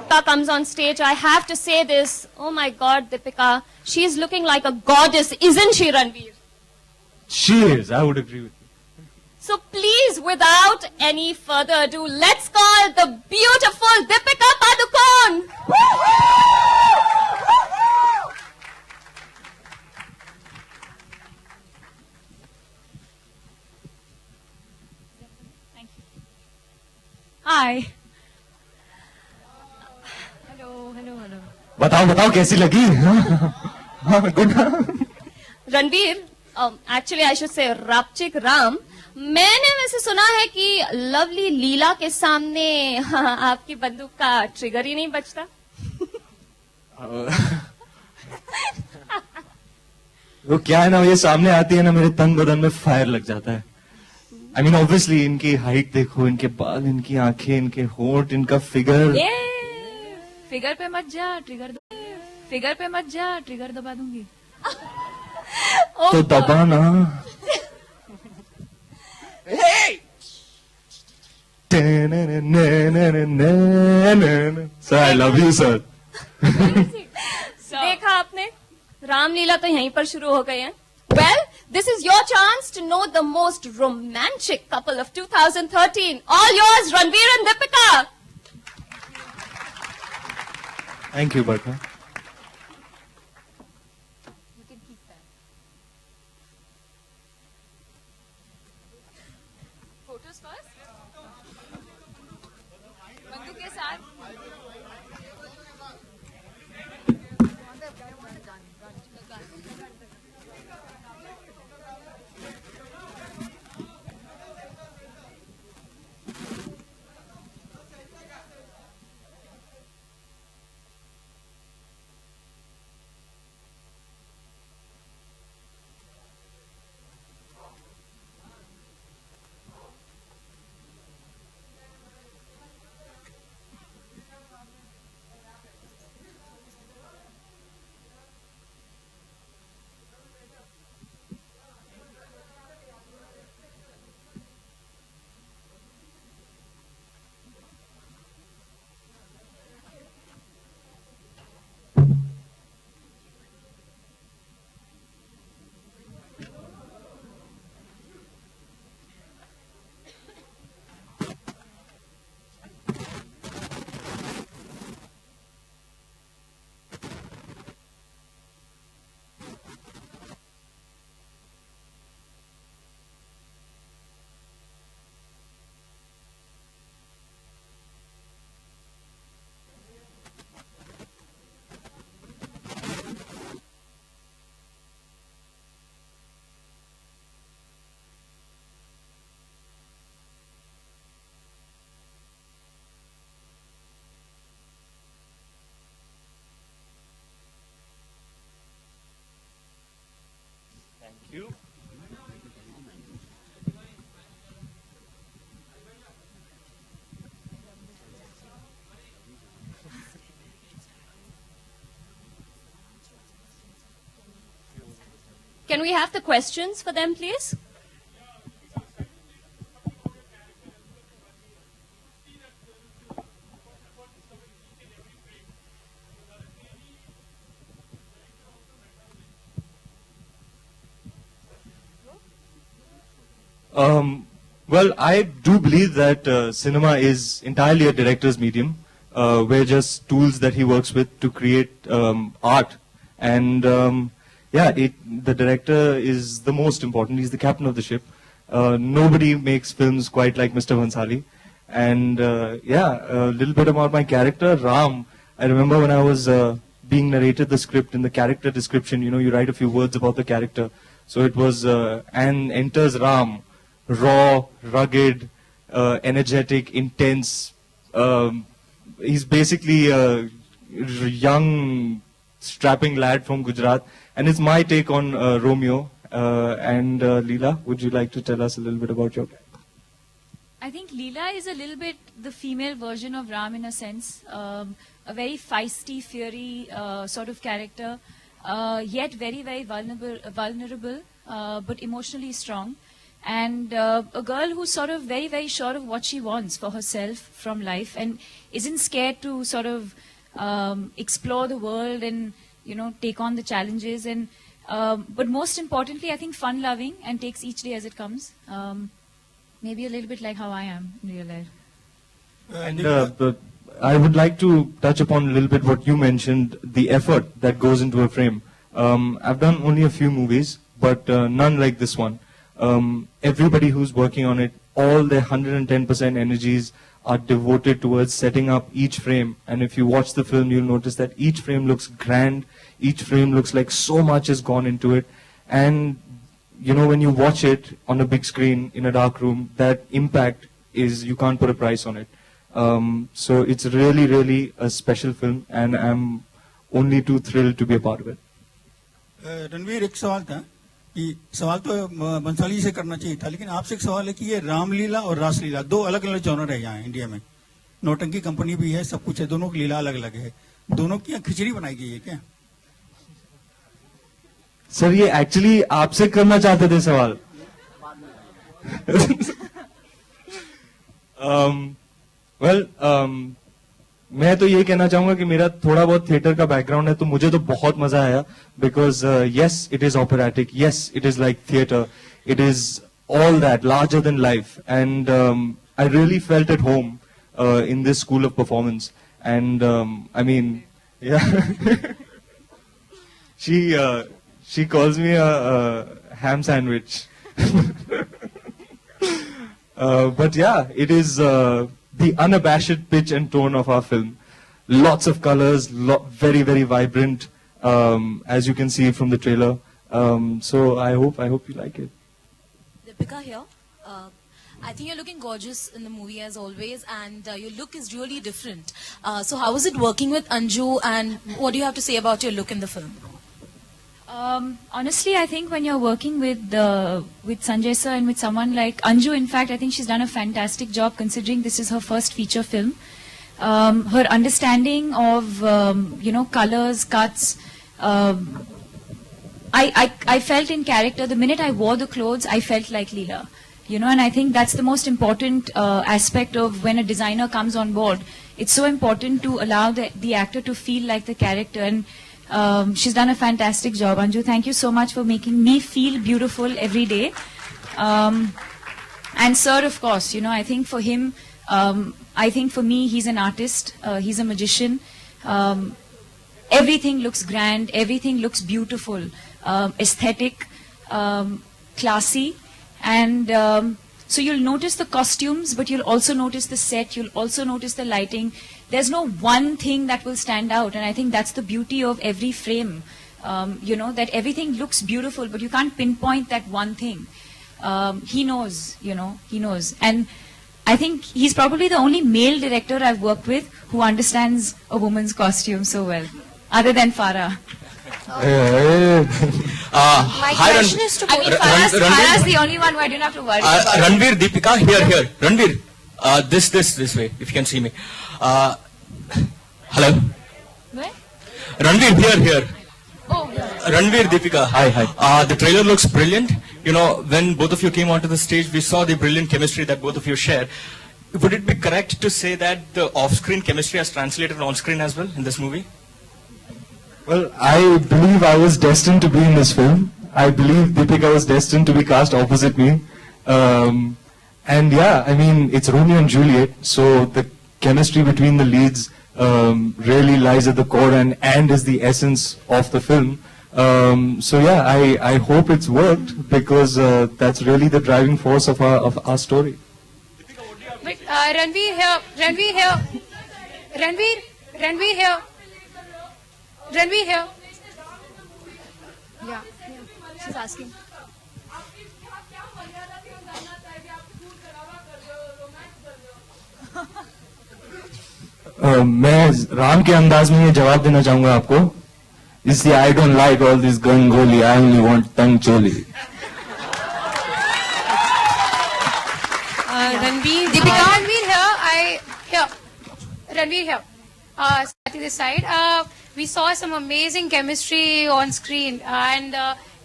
comes on stage, I have to say this. Oh my God, Deepika, she's looking like a goddess, isn't she, Ranveer? She is, I would agree with you. So please, without any further ado, let's call the beautiful Deepika Padukone. Thank you. Hi. Hello. बताओ कैसी लगी? Ranveer, actually I should say रापचिक Ram, मैंने वैसे सुना है कि lovely लीला के सामने आपकी बंदूक का ट्रिगर ही नहीं बचता। वो क्या है ना, ये सामने आती है ना, मेरे तन बदन में फायर लग जाता है। I mean, obviously, इनकी हाइट देखो, इनके बाल, इनकी आंखें, इनके होंठ, इनका फिगर। फिगर पे मत जा, ट्रिगर दबा दूंगी। तो दबा ना। Sir, I love you, sir. देखा आपने, रामलीला तो यहीं पर शुरू हो गई है। Well, this is your chance to know the most romantic couple of 2013. All yours, Ranveer and Deepika. Thank you, Barka. Photos first, बंदूक के साथ। Thank you. Can we have the questions for them, please? Well, I do believe that cinema is entirely a director's medium. We're just tools that he works with to create art. And the director is the most important. He's the captain of the ship. Nobody makes films quite like Mr. Bhansali. And a little bit about my character, Ram. I remember when I was being narrated the script, in the character description, you write a few words about the character. So it was, and enters Ram, raw, rugged, energetic, intense. He's basically a young, strapping lad from Gujarat. And it's my take on Romeo. And Leela, would you like to tell us a little bit about your character? I think Leela is a little bit the female version of Ram in a sense. A very feisty, fiery sort of character, yet very, very vulnerable, but emotionally strong. and a girl who's sort of very, very sure of what she wants for herself from life and isn't scared to sort of explore the world and, you know, take on the challenges. And but most importantly, I think fun-loving and takes each day as it comes. Maybe a little bit like how I am in real life. And but I would like to touch upon a little bit what you mentioned, the effort that goes into a frame. I've done only a few movies, but none like this one. Everybody who's working on it, all their 110% energies are devoted towards setting up each frame. And if you watch the film, you'll notice that each frame looks grand, each frame looks like so much has gone into it. And, you know, when you watch it on a big screen in a dark room, that impact is, you can't put a price on it. So it's really, really a special film, and I'm only too thrilled to be a part of it. Ranveer, एक सवाल था कि सवाल तो बंसाली से करना चाहिए था, लेकिन आपसे एक सवाल है कि ये रामलीला और रासलीला दो अलग अलग जॉनर है यहाँ इंडिया में. नौटंकी कंपनी भी है, सब कुछ है, दोनों की लीला अलग अलग है. दोनों की यहाँ खिचड़ी बनाई गई है क्या? सर, ये एक्चुअली आपसे करना चाहते थे सवाल. मैं तो ये कहना चाहूंगा कि मेरा थोड़ा बहुत थिएटर का बैकग्राउंड है, तो मुझे तो बहुत मजा आया. Because yes, it is operatic, yes, it is like theatre, it is all that larger than life, and I really felt at home in this school of performance. And I mean, yeah, she calls me a ham sandwich. But yeah, it is the unabashed pitch and tone of our film. Lots of colors, very, very vibrant, as you can see from the trailer. So I hope you like it. Deepika here. I think you're looking gorgeous in the movie as always, and your look is really different. So how is it working with Anju, and what do you have to say about your look in the film? Honestly, I think when you're working with Sanjay sir and with someone like Anju, in fact, I think she's done a fantastic job considering this is her first feature film. Her understanding of colors, cuts. I felt in character. The minute I wore the clothes, I felt like Leela. And I think that's the most important aspect of when a designer comes on board. It's so important to allow the actor to feel like the character, and she's done a fantastic job. Anju, thank you so much for making me feel beautiful every day. And sir, of course, I think for him, I think for me, he's an artist, he's a magician. Everything looks grand, everything looks beautiful, aesthetic, classy. And so you'll notice the costumes, but you'll also notice the set, you'll also notice the lighting. There's no one thing that will stand out, and I think that's the beauty of every frame, that everything looks beautiful, but you can't pinpoint that one thing. He knows, he knows. And I think he's probably the only male director I've worked with who understands a woman's costume so well, other than Farah. My question is to both. Farah's the only one who I didn't have to worry about. Ranveer, Deepika, here. Ranveer, this way, if you can see me. Hello? Where? Ranveer, here. Oh, yeah. Ranveer, Deepika. Hi. The trailer looks brilliant. When both of you came onto the stage, we saw the brilliant chemistry that both of you share. Would it be correct to say that the off-screen chemistry has translated on-screen as well in this movie? Well, I believe I was destined to be in this film. I believe Deepika was destined to be cast opposite me. And yeah, I mean, it's Romeo and Juliet, so the chemistry between the leads really lies at the core and is the essence of the film. So yeah, I hope it's worked, because that's really the driving force of our story. Wait, Ranveer here. Yeah, she's asking. मैं राम के अंदाज में ये जवाब देना चाहूंगा आपको. इसलिए I don't like all this gangoli, I only want tang choli. Ranveer here. Ranveer here. Sat this side. We saw some amazing chemistry on screen, and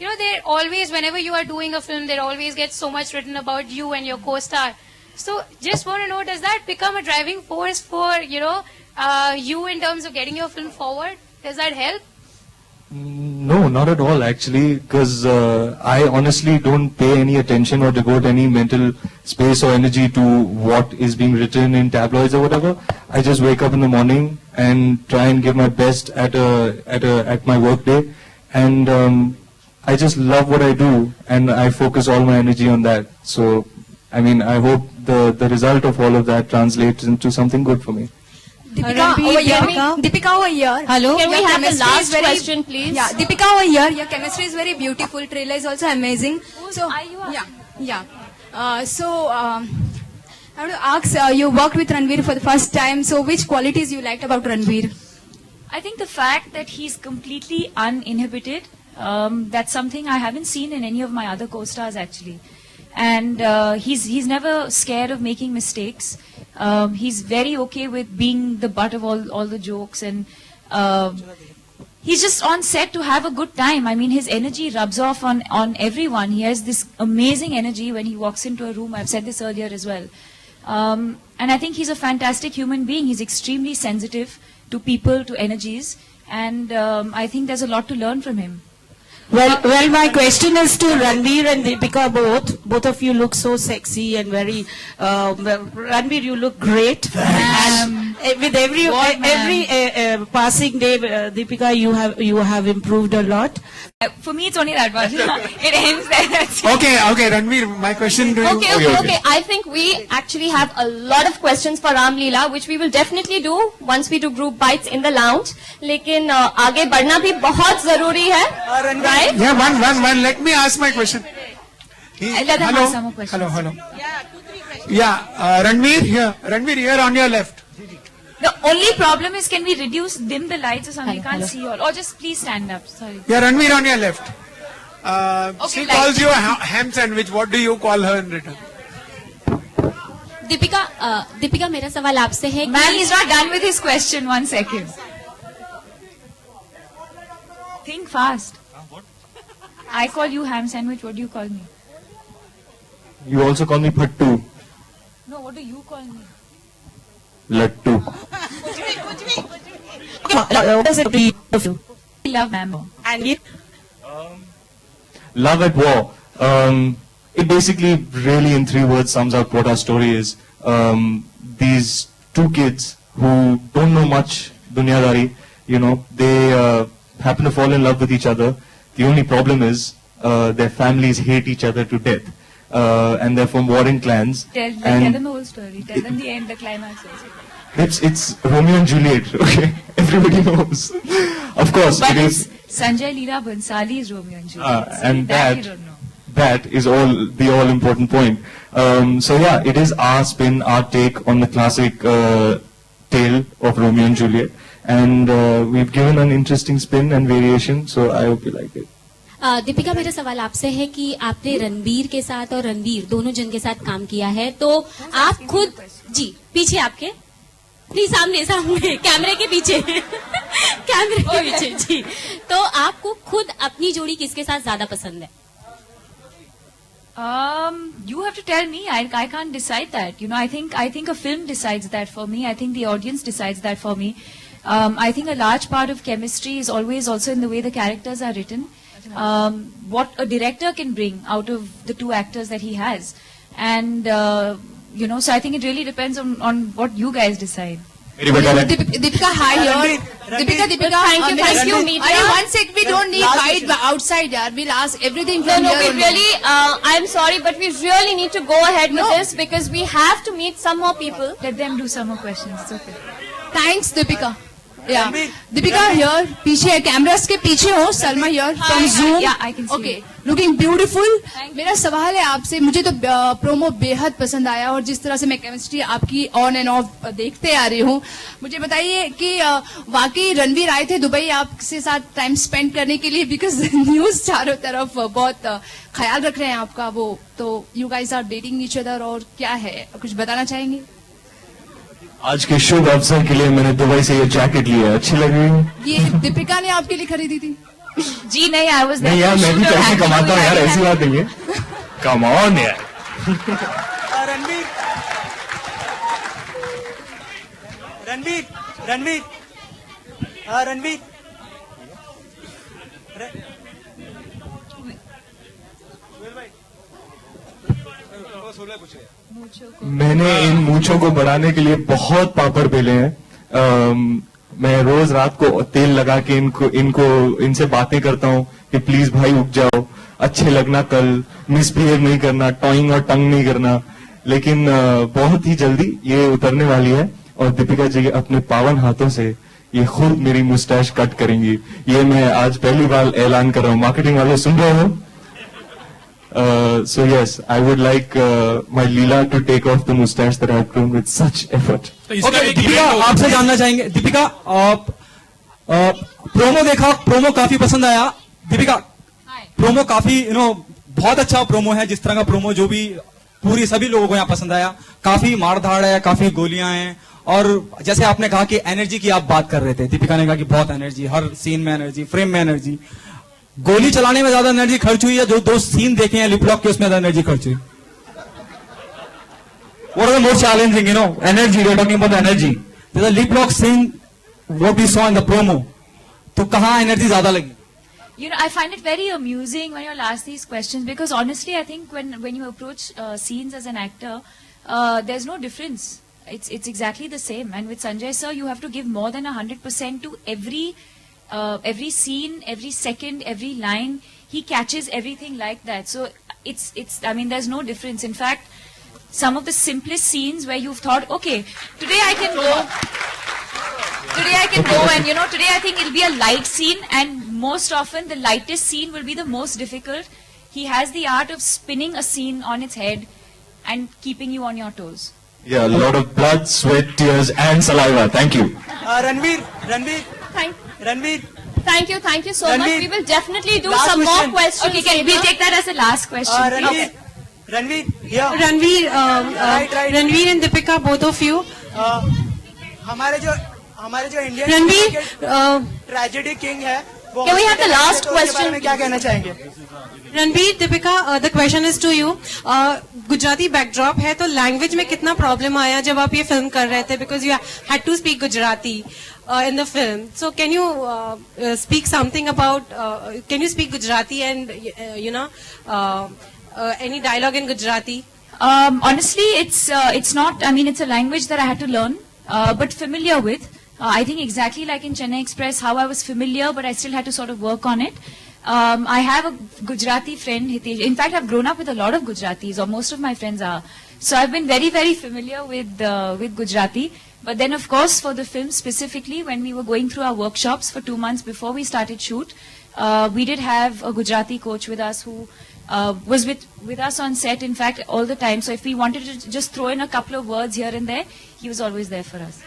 you know, they always, whenever you are doing a film, there always gets so much written about you and your co-star. So just want to know, does that become a driving force for, you know, you in terms of getting your film forward? Does that help? No, not at all actually, because I honestly don't pay any attention or devote any mental space or energy to what is being written in tabloids or whatever. I just wake up in the morning and try and give my best at my work day, and I just love what I do, and I focus all my energy on that. So, I mean, I hope the result of all of that translates into something good for me. Deepika, over here. Deepika, over here. Hello. Can we Your have the chemistry last is very- question, please? Yeah, Deepika, over here. Your chemistry is very beautiful. Trailer is also amazing. So, yeah. I want to ask, you worked with Ranveer for the first time. So, which qualities you liked about Ranveer? I think the fact that he's completely uninhibited, that's something I haven't seen in any of my other co-stars actually. And he's never scared of making mistakes. He's very okay with being the butt of all the jokes, and he's just on set to have a good time. I mean, his energy rubs off on everyone. He has this amazing energy when he walks into a room. I've said this earlier as well. And I think he's a fantastic human being. He's extremely sensitive to people, to energies, and I think there's a lot to learn from him. Well, my question is to Ranveer and Deepika both. Both of you look so sexy and very. Ranveer, you look great. And with every passing day, Deepika, you have improved a lot. For me, it's only that much. It ends there. That's it. Okay, Ranveer, my question to you. Okay. I think we actually have a lot of questions for Ram Leela, which we will definitely do once we do group bites in the lounge. लेकिन आगे बढ़ना भी बहुत जरूरी है, right? Yeah, one. Let me ask my question. Let him ask some more questions. Hello. Yeah, Ranveer here on your left. The only problem is, can we dim the lights or something? We can't see all. Or just please stand up. Sorry. Yeah, Ranveer on your left. She like- calls you a ham sandwich. What do you call her in return? Deepika मेरा सवाल आपसे है Man, he's not done with his question. 1 second. Think fast. I call you ham sandwich. What do you call me? You also call me Phattu, No, what do you call me? Lattu. What does it mean of you? I love Mambo. And you? Love at War. It basically really in 3 words sums up what our story is. These 2 kids who don't know much dunyadari, they happen to fall in love with each other. The only problem is their families hate each other to death. And they're from warring clans. Tell And them the whole story. Tell them the end, the climax also. it's Romeo and Juliet, okay? Everybody knows. Of course, But it is. Sanjay Leela Bhansali's Romeo and Juliet. And that you don't know. that is the all important point. So yeah, it is our spin, our take on the classic tale of Romeo and Juliet, and we've given an interesting spin and variation. So I hope you like it. Deepika मेरा सवाल आपसे है कि आपने रणवीर के साथ और रणवीर दोनों जन के साथ काम किया है, तो आप खुद जी पीछे आपके नहीं सामने कैमरे के पीछे कैमरे के पीछे जी, तो आपको खुद अपनी जोड़ी किसके साथ ज्यादा पसंद है? You have to tell me. I can't decide that. I think a film decides that for me. I think the audience decides that for me. I think a large part of chemistry is always also in the way the characters are written. What a director can bring out of the 2 actors that he has. And, so I think it really depends on what you guys decide. Deepika, hi here. Deepika, Thank you, media. One sec, we don't need guide outside, yaar. We'll ask everything from No, here we only. really, I'm sorry, but we really need to go ahead with this because we have to meet some more people. Let them do some more questions. It's okay. Thanks, Deepika. Yeah. Deepika here, पीछे cameras के पीछे हो, Salma here from Zoom. Yeah, I can see Okay, you. looking beautiful. मेरा सवाल है आपसे, मुझे तो प्रोमो बेहद पसंद आया और जिस तरह से मैं केमिस्ट्री आपकी ऑन एंड ऑफ देखते आ रही हूँ, मुझे बताइए कि वाकई रणवीर आए थे दुबई आपके साथ टाइम स्पेंड करने के लिए, बिकॉज न्यूज चारों तरफ बहुत ख्याल रख रहे हैं आपका वो, तो you guys are dating each other और क्या है, कुछ बताना चाहेंगे? आज के शुभ अवसर के लिए मैंने दुबई से ये जैकेट लिया, अच्छी लग रही है। ये दीपिका ने आपके लिए खरीदी थी? जी नहीं, I was there. नहीं यार, to मैं भी shoot her पैसे acting कमाता हूँ movie. यार, I ऐसी didn't बात नहीं है. Come on यार. रणवीर रणवीर रणवीर रणवीर मैंने इन मूंछों को बढ़ाने के लिए बहुत पापड़ बेले हैं. मैं रोज रात को तेल लगा के इनसे बातें करता हूँ कि प्लीज भाई उग जाओ, अच्छे लगना, कल मिसबिहेव नहीं करना, टॉइंग और टंग नहीं करना. लेकिन बहुत ही जल्दी ये उतरने वाली है और दीपिका जी अपने पावन हाथों से ये खुद मेरी मुस्टैच कट करेंगी. ये मैं आज पहली बार ऐलान कर रहा हूँ. मार्केटिंग वाले सुन रहे हो? So yes, I would like my Leela to take off the mustache that I've grown with such effort. Okay Deepika, आपसे जानना चाहेंगे. दीपिका, प्रोमो देखा, प्रोमो काफी पसंद आया. दीपिका, प्रोमो काफी बहुत अच्छा प्रोमो है. जिस तरह का प्रोमो जो भी पूरी सभी लोगों को यहाँ पसंद आया. काफी मारधाड़ है, काफी गोलियां हैं, और जैसे आपने कहा कि एनर्जी की आप बात कर रहे थे, दीपिका ने कहा कि बहुत एनर्जी, हर सीन में एनर्जी, फ्रेम में एनर्जी. गोली चलाने में ज्यादा एनर्जी खर्च हुई है, जो 2 सीन देखे हैं लिप लॉक के, उसमें ज्यादा एनर्जी खर्च हुई. What are the most challenging, energy, we're talking about the energy. There's a lip lock scene, what we saw in the promo. तो कहाँ एनर्जी ज्यादा लगी? I find it very amusing when you'll ask these questions, because honestly, I think when you approach scenes as an actor, there's no difference. It's exactly the same. And with Sanjay sir, you have to give more than 100% to every scene, every second, every line. He catches everything like that. So I mean, there's no difference. In fact, some of the simplest scenes where you've thought, okay, today I can go, and today I think it'll be a light scene, and most often the lightest scene will be the most difficult. He has the art of spinning a scene on its head and keeping you on your toes. Yeah, a lot of blood, sweat, tears and saliva. Thank you. Ranveer Thank you so much. Ranveer, We will definitely do last some more question. questions. Okay, we'll take that as the last question. Ranveer, yeah. Ranveer and Deepika, both of you. हमारे जो Indian Ranveer, tragedy king है, वो Can we have the last तो उसके बारे question? में क्या कहना चाहेंगे? Ranveer, Deepika, the question is to you. Gujarati backdrop है, तो लैंग्वेज में कितना प्रॉब्लम आया जब आप ये फिल्म कर रहे थे, because you had to speak Gujarati in the film. So can you speak something about, can you speak Gujarati and, any dialogue in Gujarati? Honestly, it's not, I mean, it's a language that I had to learn, but familiar with. I think exactly like in Chennai Express, how I was familiar, but I still had to sort of work on it. I have a Gujarati friend, Hitesh. In fact, I've grown up with a lot of Gujaratis, or most of my friends are. So I've been very, very familiar with Gujarati. But then, of course, for the film specifically, when we were going through our workshops for 2 months before we started shoot, we did have a Gujarati coach with us who was with us on set, in fact, all the time. So if we wanted to just throw in a couple of words here and there, he was always there for us.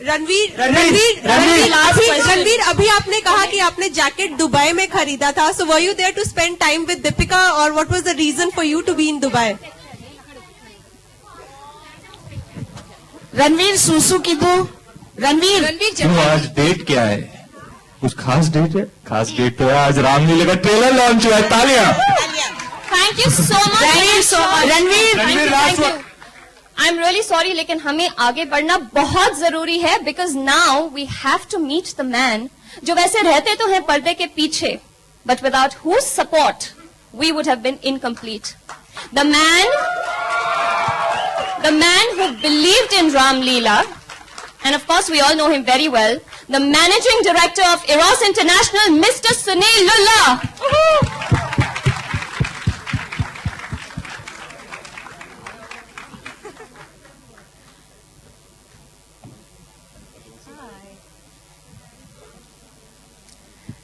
Ranveer, last question. Ranveer, अभी आपने कहा कि आपने jacket Dubai में खरीदा था. So were you there to spend time with Deepika, or what was the reason for you to be in Dubai? Ranveer, सुसु की दो. रणवीर, क्यों, आज डेट क्या है? कुछ खास डेट है? खास डेट तो है, आज रामलीला का ट्रेलर लॉन्च हुआ है. तालियां. Thank you so much. Ranveer, last one. I'm really sorry, लेकिन हमें आगे बढ़ना बहुत जरूरी है, because now we have to meet the man जो वैसे रहते तो हैं पर्दे के पीछे, but without whose support we would have been incomplete. The man who believed in Ram Leela, and of course we all know him very well, the managing director of Eros International, Mr. Sunil Lulla.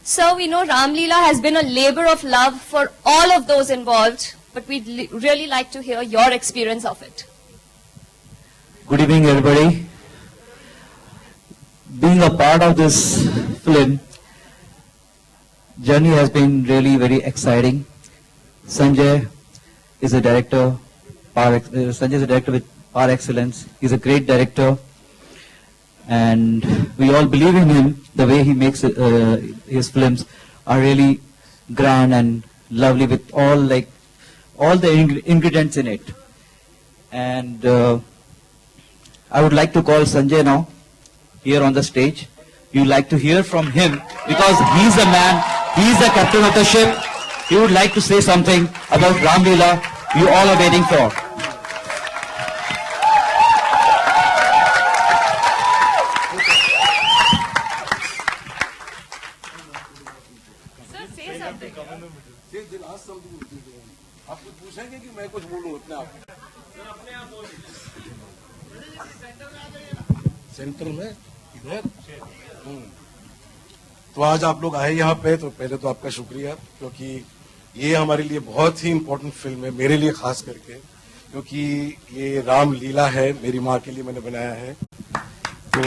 So we know Ram Leela has been a labor of love for all of those involved, but we'd really like to hear your experience of it. Good evening, everybody. Being a part of this film, journey has been really very exciting. Sanjay is a director. Sanjay is a director with par excellence. He's a great director, and we all believe in him, the way he makes his films. are really grand and lovely with all the ingredients in it. And I would like to call Sanjay now here on the stage. You like to hear from him because he's the man, he's the captain of the ship. He would like to say something about Ram Leela you all are waiting for. आप कुछ पूछेंगे कि मैं कुछ बोलूं अपने आप? Centre में इधर। तो आज आप लोग आए यहाँ पे, तो पहले तो आपका शुक्रिया, क्योंकि ये हमारे लिए बहुत ही इम्पोर्टेंट फिल्म है, मेरे लिए खास करके, क्योंकि ये राम लीला है, मेरी माँ के लिए मैंने बनाया है। तो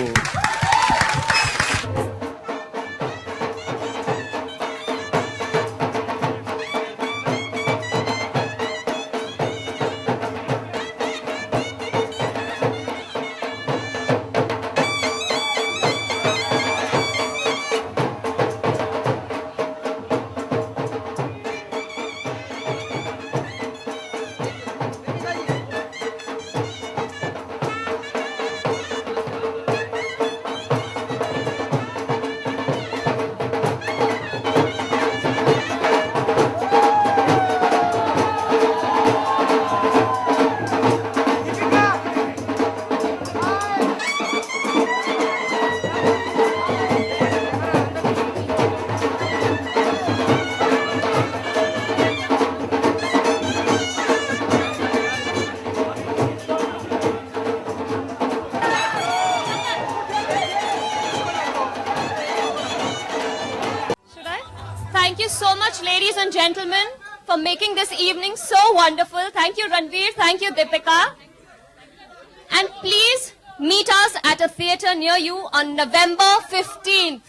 Thank you so much, ladies and gentlemen, for making this evening so wonderful. Thank you, Ranveer. Thank you, Deepika. And please meet us at a theatre near you on November 15th.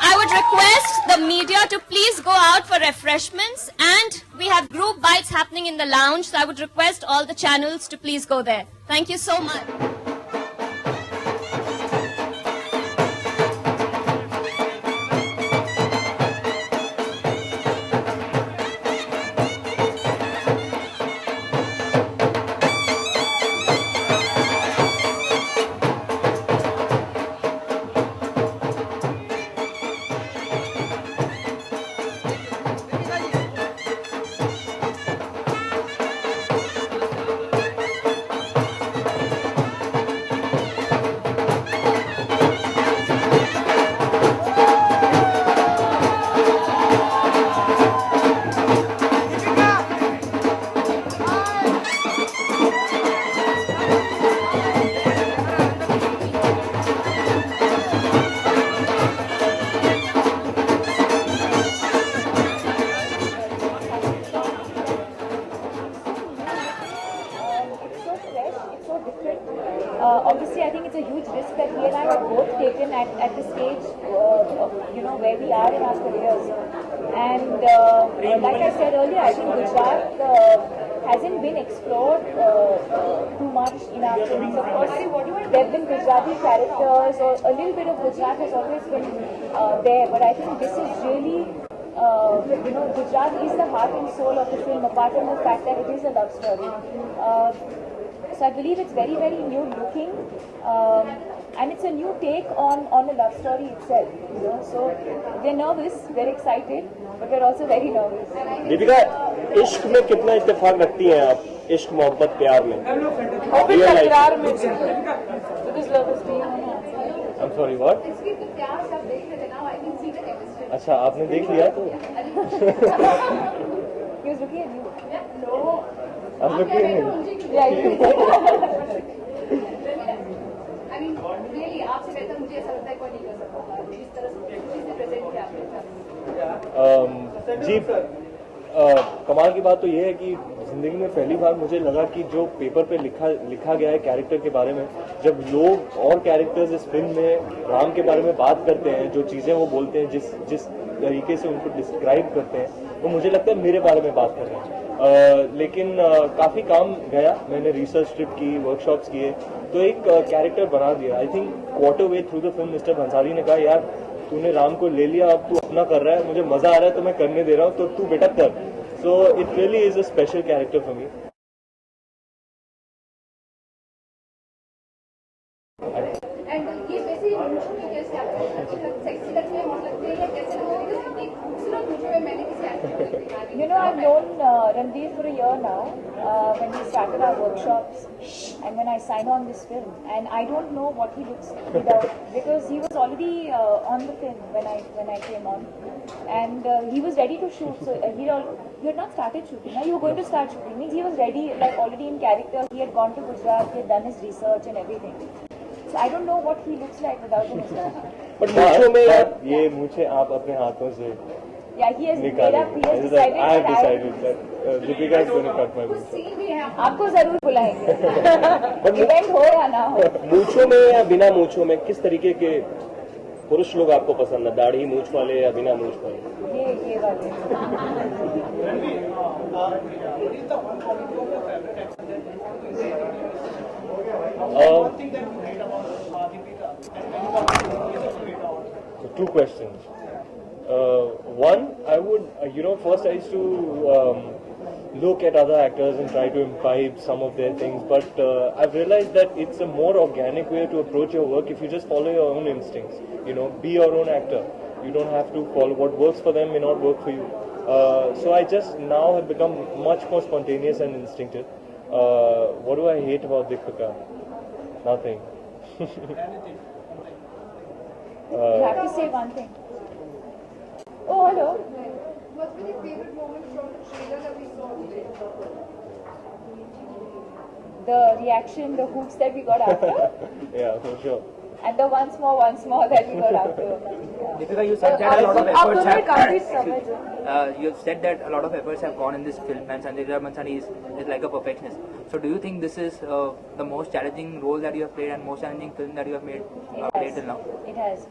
I would request the media to please go out for refreshments, and we have group bites happening in the lounge, so I would request all the channels to please go there. Thank you so much. Obviously, I think it's a huge risk that we and I have both taken at the stage, where we are in our careers. And like I said earlier, I think Gujarat hasn't been explored too much in our films. Of course, there have been Gujarati characters, or a little bit of Gujarat has always been there. But I think this is really, Gujarat is the heart and soul of the film, apart from the fact that it is a love story. So I believe it's very, very new looking, and it's a new take on a love story itself. So we're nervous, we're excited, but we're also very nervous. Deepika, इश्क में कितना इत्तेफाक रखती हैं आप? इश्क, मोहब्बत, प्यार में? प्यार में, because love is being. I'm sorry, what? अच्छा, आपने देख लिया तो? He was looking at you. No. I'm looking at him. Yeah, you. I mean, really, आपसे बेहतर मुझे ऐसा लगता है कोई नहीं कर सकता था। जिस तरह से प्रेजेंट किया आपने। जी, कमाल की बात तो ये है कि जिंदगी में पहली बार मुझे लगा कि जो पेपर पे लिखा गया है कैरेक्टर के बारे में, जब लोग और कैरेक्टर्स इस फिल्म में राम के बारे में बात करते हैं, जो चीजें वो बोलते हैं, जिस तरीके से उनको डिस्क्राइब करते हैं, वो मुझे लगता है मेरे बारे में बात कर रहे हैं। लेकिन काफी काम गया, मैंने रिसर्च ट्रिप की, वर्कशॉप्स किए, तो एक कैरेक्टर बना दिया। I think quarter way through the film mister Bhansali ने कहा, यार तूने राम को ले लिया, अब तू अपना कर रहा है, मुझे मजा आ रहा है तो मैं करने दे रहा हूँ, तो तू बेटा कर. So it really is a special character for me. And ये वैसे ही कैसे आपको सेक्सी लगते हैं, मस्त लगते हैं या कैसे लगते हैं? एक खूबसूरत मुझे मैंने किसी You know, I've known Ranveer for a year now, when we started our workshops and when I signed on this film. And I don't know what he looks without, because he was already on the film when I came on. And he was ready to shoot. So he had not started shooting. Now you were going to start shooting. Means he was ready, like already in character. He had gone to Gujarat, he had done his research and everything. So I don't know what he looks like without a mustache. But मूंछों में ये मूंछें आप अपने हाथों से Yeah, he has made निकाले. up. He has decided. I have decided that Deepika is going to cut my मूंछ. आपको जरूर बुलाएंगे. इवेंट हो या ना हो. मूंछों में या बिना मूंछों में किस तरीके के पुरुष लोग आपको पसंद है? दाढ़ी मूंछ वाले या बिना मूंछ वाले? ये वाले. So 2 questions. One, I would, first I used to look at other actors and try to imbibe some of their things, but I've realized that it's a more organic way to approach your work if you just follow your own instincts. Be your own actor. You don't have to follow what works for them may not work for you. So I just now have become much more spontaneous and instinctive. What do I hate about Deepika? Nothing. You have to say one thing. Oh, hello. What's been your favorite moment from the trailer that we saw today? The reaction, the hoots that we got after? Yeah, for sure. And the once more that we got after. Deepika, you said that a lot of efforts you have said that a lot of efforts have gone in this film, and Sanjay Leela Bhansali is like a perfectionist. So, do you think this is the most challenging role that you have played and most challenging film that you have made played till now? It has.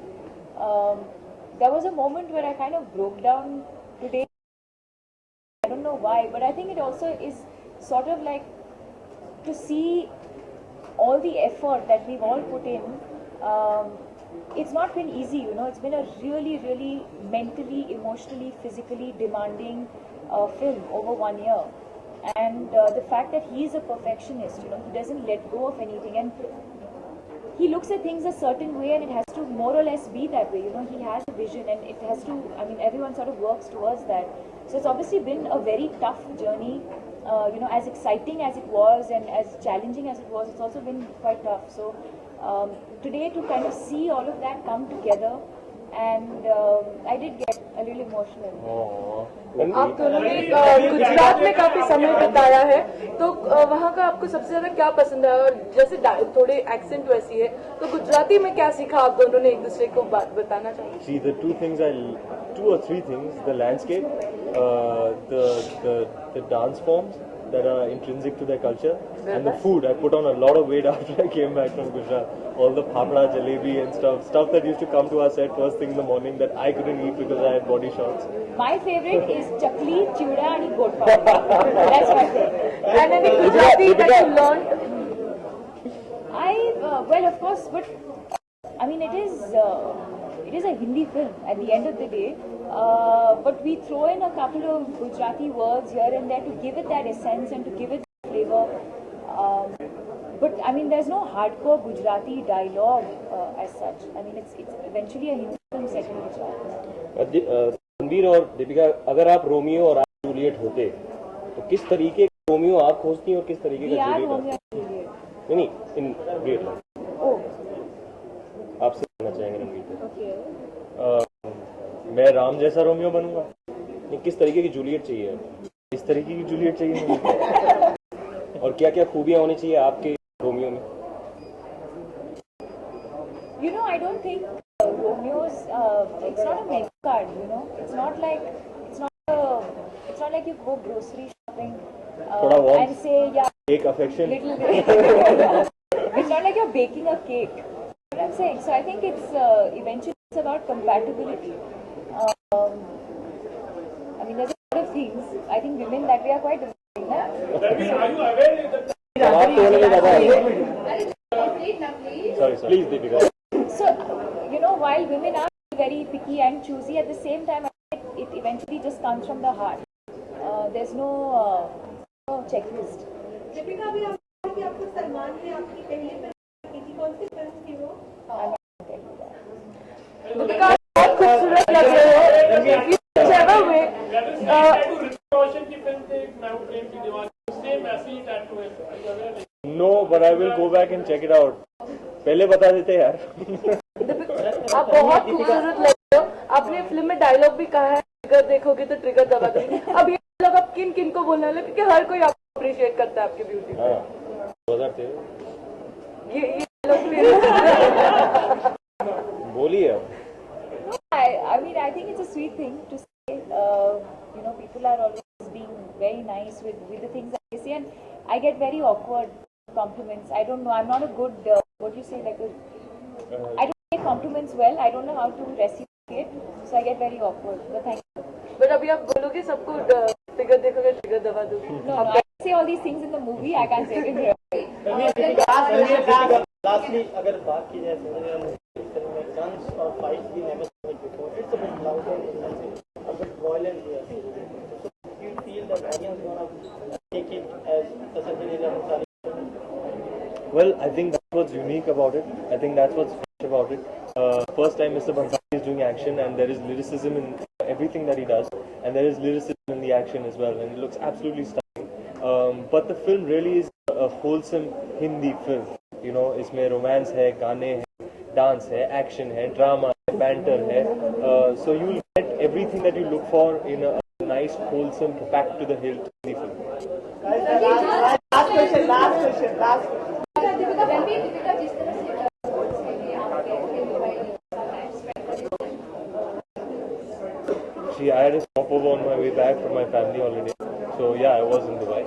There was a moment where I kind of broke down today. I don't know why, but I think it also is sort of like to see all the effort that we've all put in. It's not been easy, it's been a really, really mentally, emotionally, physically demanding film over 1 year. And the fact that he is a perfectionist, he doesn't let go of anything. And he looks at things a certain way and it has to more or less be that way. He has a vision and it has to, everyone sort of works towards that. So it's obviously been a very tough journey. As exciting as it was and as challenging as it was, it's also been quite tough. So today to kind of see all of that come together, and I did get a little emotional. आप दोनों ने गुजरात में काफी समय बिताया है, तो वहाँ का आपको सबसे ज्यादा क्या पसंद है? और जैसे थोड़े एक्सेंट वैसी है, तो गुजराती में क्या सीखा आप दोनों ने एक दूसरे को बताना चाहिए? See, the 2 or 3 things: the landscape, the dance forms that are intrinsic to their culture, and the food. I put on a lot of weight after I came back from Gujarat. All the phapda, jalebi and stuff that used to come to our set first thing in the morning that I couldn't eat because I had body shots. My favorite is chakli, chiuda and godpa. That's my favorite. And any Gujarati that you learned? Well, of course, but it is a Hindi film at the end of the day. But we throw in a couple of Gujarati words here and there to give it that essence and to give it flavor. But there's no hardcore Gujarati dialogue as such. It's eventually a Hindi film set in Gujarat. Ranveer और दीपिका, अगर आप Romeo और आप Juliet होते तो किस तरीके का रोमियो आप खोजती और किस तरीके का जूलियट? नहीं, इन रियल लाइफ आपसे कहना चाहेंगे रणवीर को। मैं राम जैसा रोमियो बनूंगा? नहीं, किस तरीके की जूलियट चाहिए? इस तरीके की जूलियट चाहिए मुझे। और क्या क्या खूबियां होनी चाहिए आपके रोमियो में? I don't think Romeo's. It's not a menu card. It's not like you go grocery shopping and say cake affection. Little bit. It's not like you're baking a cake. What I'm saying. So I think it's eventually it's about compatibility. There's a lot of things. I think women that way are quite demanding. Sorry, please, Deepika. So, while women are very picky and choosy. At the same time, it eventually just comes from the heart. There's no checklist. Deepika भी आपको कि आपको सलमान ने आपकी पहली film की थी, कौन सी फिल्म थी वो? दीपिका बहुत खूबसूरत लग रहे हो whichever way. No, but I will go back and check it out. पहले बता देते यार. आप बहुत खूबसूरत लग रहे हो. आपने फिल्म में डायलॉग भी कहा है, ट्रिगर देखोगे तो ट्रिगर दबा देंगे. अब ये डायलॉग आप किन किन को बोलने वाले, क्योंकि हर कोई आपको अप्रिशिएट करता है आपकी ब्यूटी पे. 2013 ये डायलॉग बोलिए. I mean, I think it's a sweet thing to say. People are always being very nice with the things that they say, and I get very awkward compliments. I don't know. I'm not a good, what do you say, I don't take compliments well. I don't know how to reciprocate, so I get very awkward. But thank you. But अभी आप बोलोगे सबको trigger देखोगे trigger दबा दोगे. No, I say all these things in the movie. I can't say it here. Lastly, अगर बात की जाए फिल्म में guns और fights we never saw it before. It's a bit louder, a bit violent here. So do you feel that audience gonna take it as a Sanjay Leela? Well, I think that's what's unique about it. I think that's what's fresh about it. First time Mr. Bhansali is doing action, and there is lyricism in everything that he does, and there is lyricism in the action as well, and it looks absolutely stunning. But the film really is a wholesome Hindi film. You know, इसमें romance है, गाने हैं, dance है, action है, drama है, banter है. So you will get everything that you look for in a nice, wholesome, packed to the hilt Hindi film. Last question. See, I had a stopover on my way back from my family holiday. So yeah, I was in Dubai.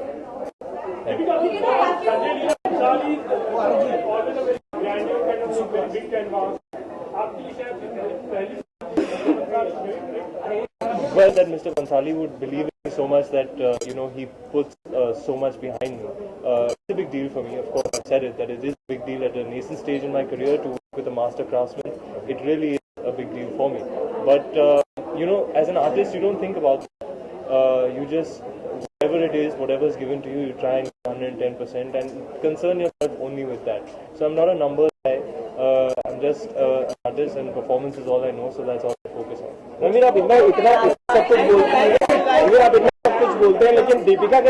Well, that Mr. Bhansali would believe in me so much that he puts so much behind me. It's a big deal for me. Of course, I've said it that it is a big deal at a nascent stage in my career to work with a master craftsman. It really is a big deal for me. But as an artist, you don't think about that. You just whatever it is, whatever is given to you, you try and 110% and concern yourself only with that. So I'm not a numbers guy. I'm just an artist, and performance is all I know. So that's all I focus on. Ranveer आप इतना सब कुछ बोलते हैं, रणवीर आप इतना सब कुछ बोलते हैं, लेकिन दीपिका के